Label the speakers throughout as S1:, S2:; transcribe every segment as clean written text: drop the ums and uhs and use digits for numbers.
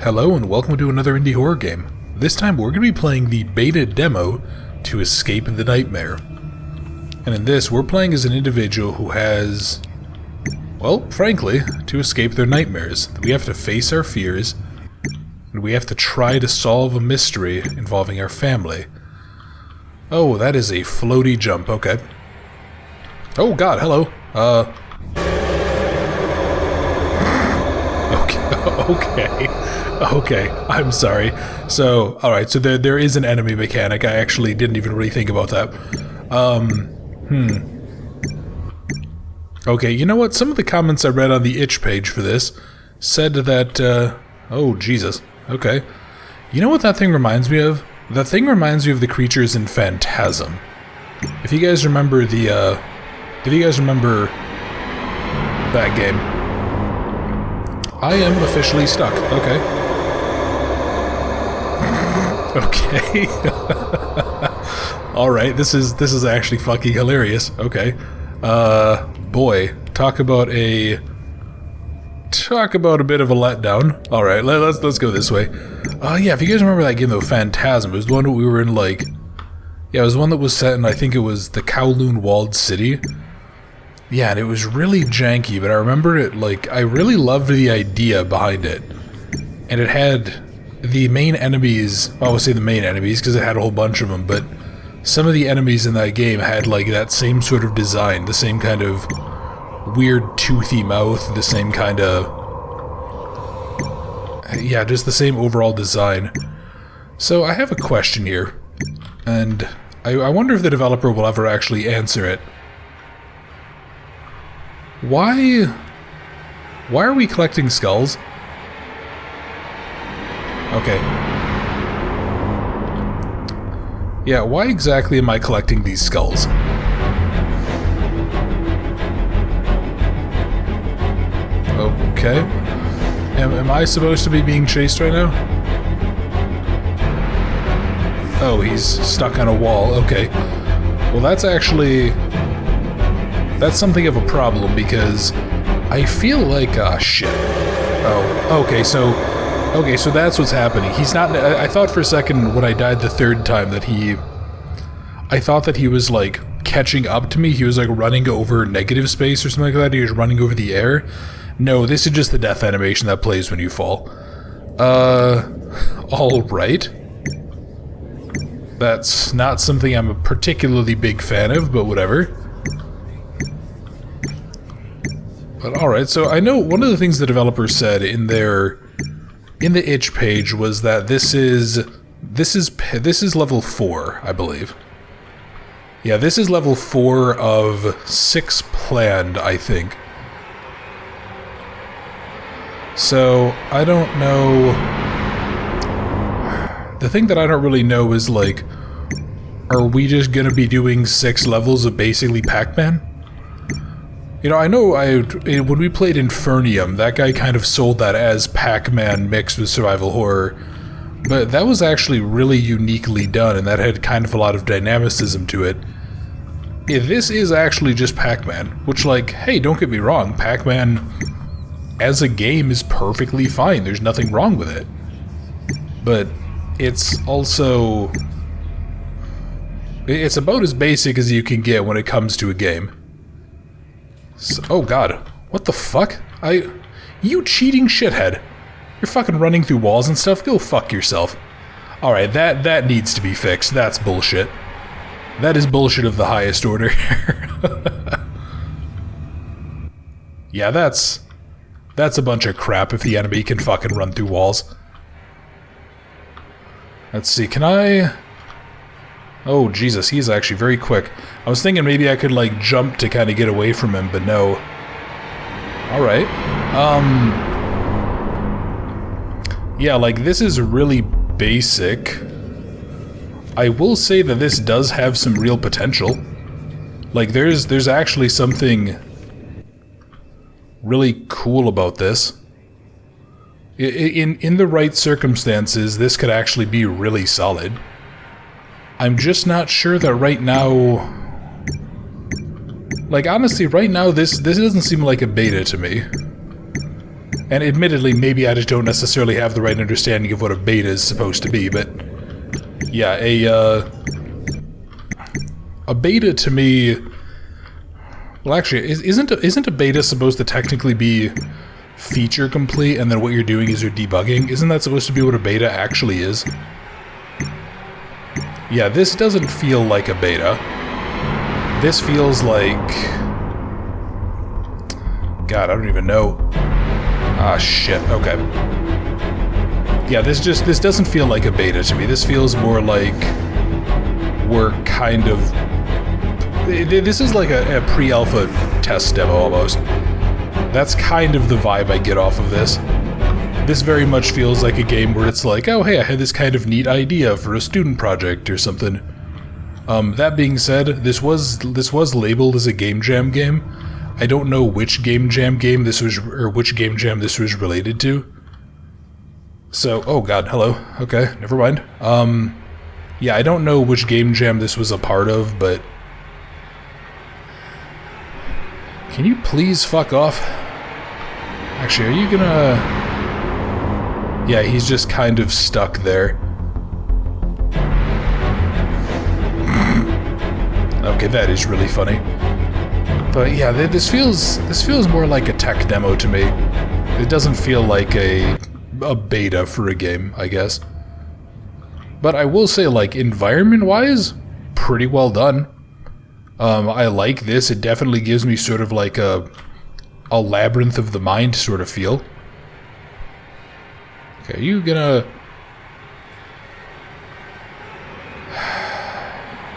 S1: Hello and welcome to another indie horror game. This time we're going to be playing the beta demo to Escape the Nightmare. And in this, we're playing as an individual who has, well, frankly, to escape their nightmares. We have to face our fears, and we have to try to solve a mystery involving our family. Oh, that is a floaty jump, okay. Oh god, hello. Okay, I'm sorry. So, alright, so there is an enemy mechanic. I actually didn't even really think about that. Okay, you know what? Some of the comments I read on the itch page for this said that, oh, Jesus. Okay. You know what that thing reminds me of? That thing reminds me of the creatures in Phantasm. If you guys remember that game. I am officially stuck. Okay. Okay. Alright, this is actually fucking hilarious. Okay. Boy, talk about a bit of a letdown. Alright, let's go this way. Yeah, if you guys remember that game though, Phantasm, it was the one that we were in, like, yeah, it was one that was set in, I think it was the Kowloon Walled City. Yeah, and it was really janky, but I remember it, like, I really loved the idea behind it. And it had the main enemies, well, I would say the main enemies, because it had a whole bunch of them, but some of the enemies in that game had, like, that same sort of design, the same kind of weird toothy mouth, the same kind of, yeah, just the same overall design. So I have a question here, and I wonder if the developer will ever actually answer it. Why are we collecting skulls? Okay. Yeah, why exactly am I collecting these skulls? Okay. Am I supposed to be being chased right now? Oh, he's stuck on a wall. Okay. Well, that's something of a problem, because I feel like, shit. Oh, okay, so that's what's happening. He's not, I thought for a second when I died the third time that I thought that he was, like, catching up to me. He was, like, running over negative space or something like that. He was running over the air. No, this is just the death animation that plays when you fall. Alright. That's not something I'm a particularly big fan of, but whatever. But alright, so I know one of the things the developers said in the itch page was that this is level 4, I believe. Yeah, this is level 4 of 6 planned, I think. So, I don't know. The thing that I don't really know is, like, are we just gonna be doing 6 levels of basically Pac-Man? You know, I know when we played Infernium, that guy kind of sold that as Pac-Man mixed with survival horror, but that was actually really uniquely done, and that had kind of a lot of dynamicism to it. This is actually just Pac-Man, which, like, hey, don't get me wrong, Pac-Man as a game is perfectly fine, there's nothing wrong with it. But it's also, it's about as basic as you can get when it comes to a game. So, oh god, what the fuck? You cheating shithead. You're fucking running through walls and stuff, go fuck yourself. Alright, that needs to be fixed, that's bullshit. That is bullshit of the highest order. Yeah, that's a bunch of crap if the enemy can fucking run through walls. Let's see, can I... Oh, Jesus, he's actually very quick. I was thinking maybe I could, like, jump to kind of get away from him, but no. Alright. Yeah, like, this is really basic. I will say that this does have some real potential. Like, there's actually something really cool about this. In the right circumstances, this could actually be really solid. I'm just not sure that right now... Like, honestly, right now, this doesn't seem like a beta to me. And admittedly, maybe I just don't necessarily have the right understanding of what a beta is supposed to be, but yeah, a beta to me... Well, actually, isn't a beta supposed to technically be feature complete, and then what you're doing is you're debugging? Isn't that supposed to be what a beta actually is? Yeah, this doesn't feel like a beta. This feels like... God, I don't even know. Ah, shit, okay. Yeah, this doesn't feel like a beta to me. This feels more like we're kind of... This is like a pre-alpha test demo, almost. That's kind of the vibe I get off of this. This very much feels like a game where it's like, oh hey, I had this kind of neat idea for a student project or something. That being said, this was labeled as a Game Jam game. I don't know which Game Jam game this was, or which Game Jam this was related to. So, oh god, hello. Okay, never mind. Yeah, I don't know which Game Jam this was a part of, but... Can you please fuck off? Actually, are you gonna... Yeah, he's just kind of stuck there. Okay, that is really funny. But yeah, this feels more like a tech demo to me. It doesn't feel like a beta for a game, I guess. But I will say, like, environment-wise, pretty well done. I like this. It definitely gives me sort of like a labyrinth of the mind sort of feel. Okay, you gonna...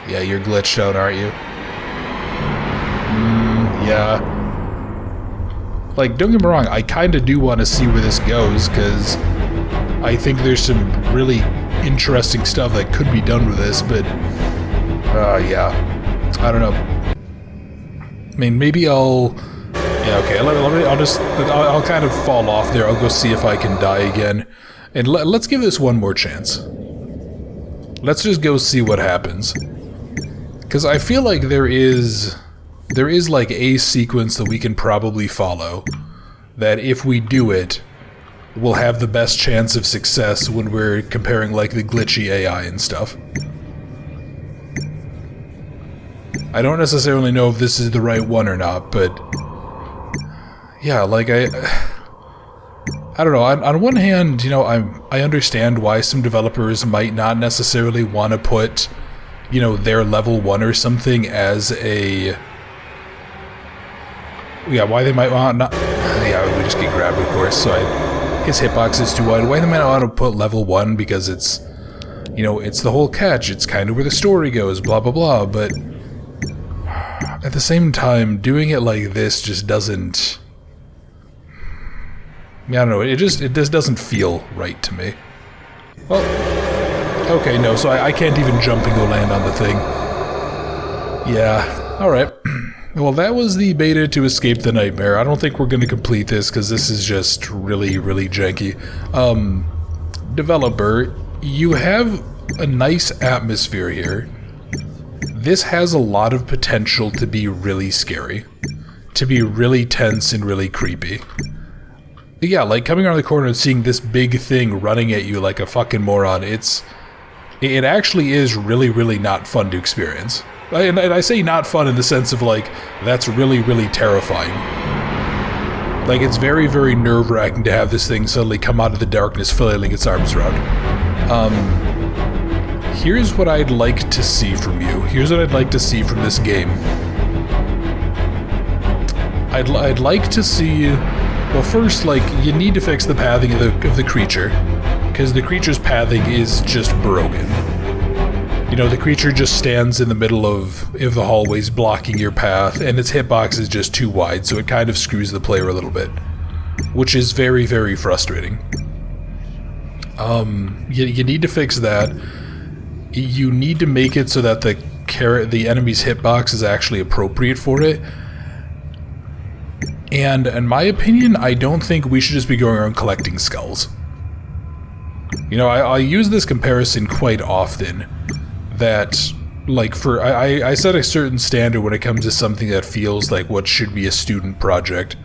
S1: Yeah, you're glitched out, aren't you? Yeah. Like, don't get me wrong, I kinda do want to see where this goes, because I think there's some really interesting stuff that could be done with this, but... yeah. I don't know. I mean, maybe I'll... Yeah, okay, I'll kind of fall off there. I'll go see if I can die again. And let's give this one more chance. Let's just go see what happens. Because I feel like there is like a sequence that we can probably follow. That if we do it, we'll have the best chance of success when we're comparing like the glitchy AI and stuff. I don't necessarily know if this is the right one or not, but... Yeah, like I don't know, on one hand, you know, I understand why some developers might not necessarily want to put, you know, their level 1 or something as a... Yeah, why they might want not... Yeah, we just get grabbed, of course, so his hitbox is too wide. Why they might not want to put level 1, because it's, you know, it's the whole catch, it's kind of where the story goes, blah blah blah, but... At the same time, doing it like this just doesn't... I don't know, it just doesn't feel right to me. Well, okay, no, so I can't even jump and go land on the thing. Yeah, alright. Well, that was the beta to Escape the Nightmare. I don't think we're going to complete this, because this is just really, really janky. Developer, you have a nice atmosphere here. This has a lot of potential to be really scary. To be really tense and really creepy. Yeah, like coming around the corner and seeing this big thing running at you like a fucking moron, it actually is really, really not fun to experience. And I say not fun in the sense of like, that's really, really terrifying. Like, it's very, very nerve-wracking to have this thing suddenly come out of the darkness flailing its arms around. Here's what I'd like to see from you. Here's what I'd like to see from this game. I'd like to see... Well, first, like, you need to fix the pathing of the creature. Because the creature's pathing is just broken. You know, the creature just stands in the middle of the hallways blocking your path, and its hitbox is just too wide, so it kind of screws the player a little bit. Which is very, very frustrating. You need to fix that. You need to make it so that the enemy's hitbox is actually appropriate for it. And in my opinion, I don't think we should just be going around collecting skulls. You know, I use this comparison quite often. That, like, I set a certain standard when it comes to something that feels like what should be a student project.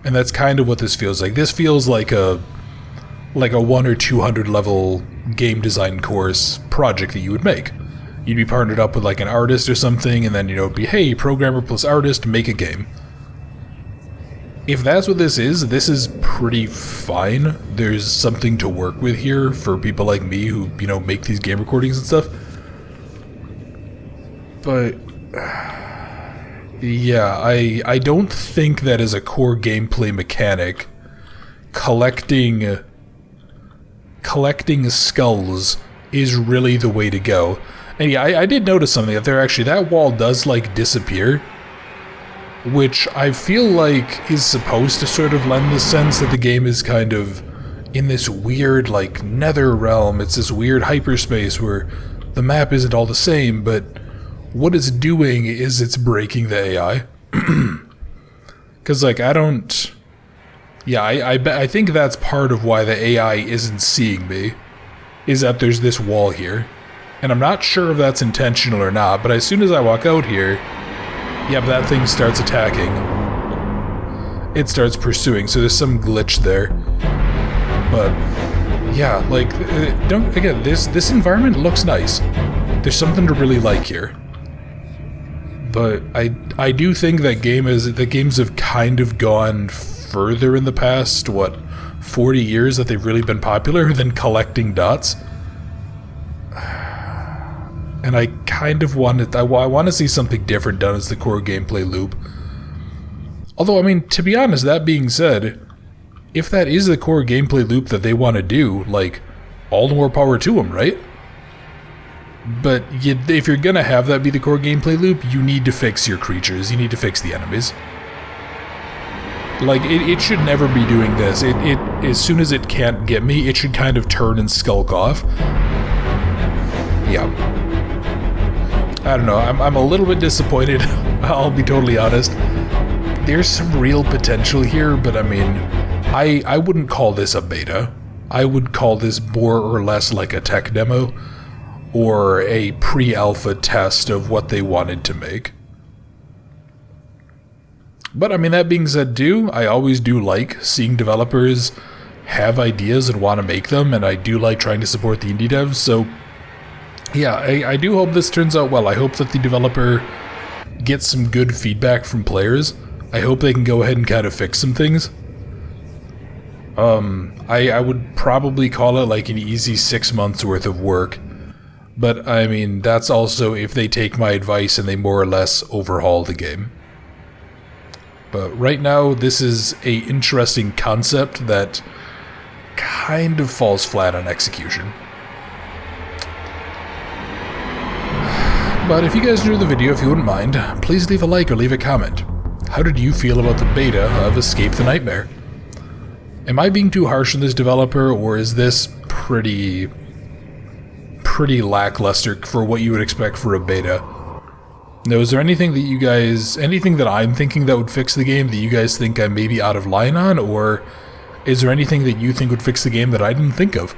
S1: And that's kind of what this feels like. This feels like a 1 or 200 level game design course project that you would make. You'd be partnered up with like an artist or something, and then, you know, it'd be, hey, programmer plus artist, make a game. If that's what this is pretty fine. There's something to work with here for people like me who, you know, make these game recordings and stuff. But yeah, I don't think that as a core gameplay mechanic, collecting skulls is really the way to go. And yeah, I did notice something that that wall does like disappear, which I feel like is supposed to sort of lend the sense that the game is kind of in this weird like nether realm. It's this weird hyperspace where the map isn't all the same, but what it's doing is it's breaking the AI. Because like I think that's part of why the AI isn't seeing me, is that there's this wall here. And I'm not sure if that's intentional or not, but as soon as I walk out here, yep, that thing starts attacking. It starts pursuing, so there's some glitch there. But yeah, like, this environment looks nice. There's something to really like here. But I do think that games have kind of gone further in the past, 40 years that they've really been popular than collecting dots. And I kind of I want to see something different done as the core gameplay loop. Although, I mean, to be honest, that being said, if that is the core gameplay loop that they want to do, like, all the more power to them, right? But if you're gonna have that be the core gameplay loop, you need to fix your creatures. You need to fix the enemies. Like, it should never be doing this. As soon as it can't get me, it should kind of turn and skulk off. Yeah. I don't know, I'm a little bit disappointed, I'll be totally honest. There's some real potential here, but I mean, I wouldn't call this a beta. I would call this more or less like a tech demo, or a pre-alpha test of what they wanted to make. But I mean, that being said too, I always do like seeing developers have ideas and want to make them, and I do like trying to support the indie devs, so yeah, I do hope this turns out well. I hope that the developer gets some good feedback from players. I hope they can go ahead and kind of fix some things. I would probably call it like an easy 6 months worth of work. But I mean, that's also if they take my advice and they more or less overhaul the game. But right now, this is a interesting concept that kind of falls flat on execution. But if you guys enjoyed the video, if you wouldn't mind, please leave a like or leave a comment. How did you feel about the beta of Escape the Nightmare? Am I being too harsh on this developer, or is this pretty lackluster for what you would expect for a beta? Now, is there anything that I'm thinking that would fix the game that you guys think I'm maybe out of line on, or is there anything that you think would fix the game that I didn't think of?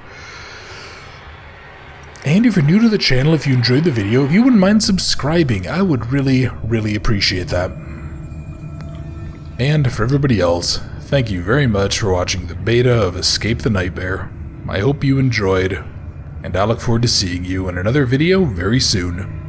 S1: And if you're new to the channel, if you enjoyed the video, if you wouldn't mind subscribing, I would really, really appreciate that. And for everybody else, thank you very much for watching the beta of Escape the Nightmare. I hope you enjoyed, and I look forward to seeing you in another video very soon.